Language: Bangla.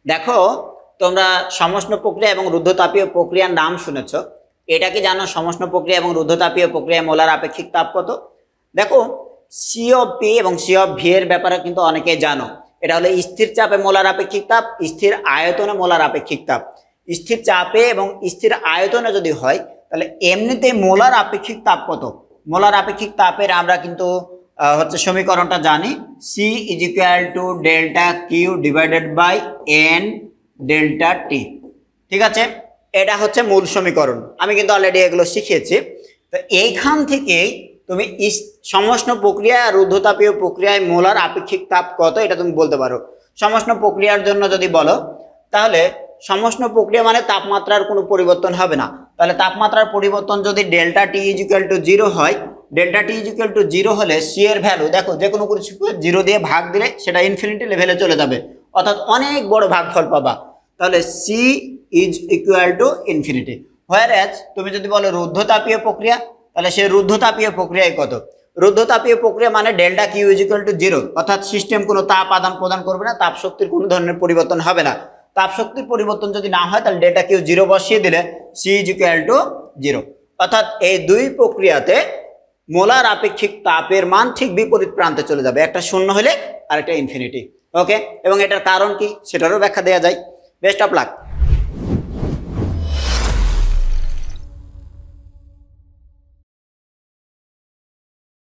দেখো, তোমরা সমষ্ণ প্রক্রিয়া এবং রুদ্ধতাপীয় প্রক্রিয়ার নাম শুনেছো। এটা কি জানো সমষ্ণ প্রক্রিয়া এবং রুদ্ধতাপীয় প্রক্রিয়ায় মোলার আপেক্ষিক তাপ কত? দেখো, সি অফ পি এবং সি অফ ভি এর ব্যাপারে কিন্তু অনেকেই জানো। এটা হলো স্থির চাপে মোলার আপেক্ষিক তাপ, স্থির আয়তনে মোলার আপেক্ষিক তাপ। স্থির চাপে এবং স্থির আয়তনে যদি হয় তাহলে এমনিতে মোলার আপেক্ষিক তাপ কত? মোলার আপেক্ষিক তাপের আমরা কিন্তু হচ্ছে সমীকরণটা জানি, C is equal to delta Q divided by N delta T. ঠিক আছে, এটা হচ্ছে মূল সমীকরণ। আমি কিন্তু অলরেডি এগুলো শিখিয়েছি। তো এইখান থেকেই তুমি সমষ্ণ প্রক্রিয়া আর রুদ্ধতাপীয় প্রক্রিয়ায় মোলার আপেক্ষিক তাপ কত এটা তুমি বলতে পারো। সমষ্ণ প্রক্রিয়ার জন্য যদি বলো তাহলে সমষ্ণ প্রক্রিয়া মানে তাপমাত্রার কোনো পরিবর্তন হবে না। তাহলে তাপমাত্রার পরিবর্তন যদি delta T is equal to 0 হয়, delta T is equal to 0 হলে সি এর ভ্যালু দেখো যে কোনো কিছু 0 দিয়ে ভাগ দিলে সেটা ইনফিনিটি লেভেলে চলে যাবে, অর্থাৎ অনেক বড় ভাগফল পাবা। তাহলে C is equal to infinity. Whereas তুমি যদি বলো রুদ্ধতাপীয় প্রক্রিয়া, তাহলে সেই রুদ্ধতাপীয় প্রক্রিয়ায় কত? রুদ্ধতাপীয় প্রক্রিয়া মানে delta Q is equal to 0, অর্থাৎ সিস্টেম কোনো তাপ আদান প্রদান করবে না, তাপ শক্তির কোনো ধরনের পরিবর্তন হবে না। তাপ শক্তির পরিবর্তন যদি না হয় তাহলে ডেল্টা কিউ 0 বসিয়ে দিলে সি ইজ ইকুয়াল টু 0। অর্থাৎ এই দুই প্রক্রিয়াতে মোলার আপেক্ষিক তাপের মান ঠিক বিপরীত প্রান্তে চলে যাবে, একটা 0 হলে আর একটা ইনফিনিটি। ওকে, এবং এটার কারণ কি সেটারও ব্যাখ্যা দেওয়া যায়। Best of luck.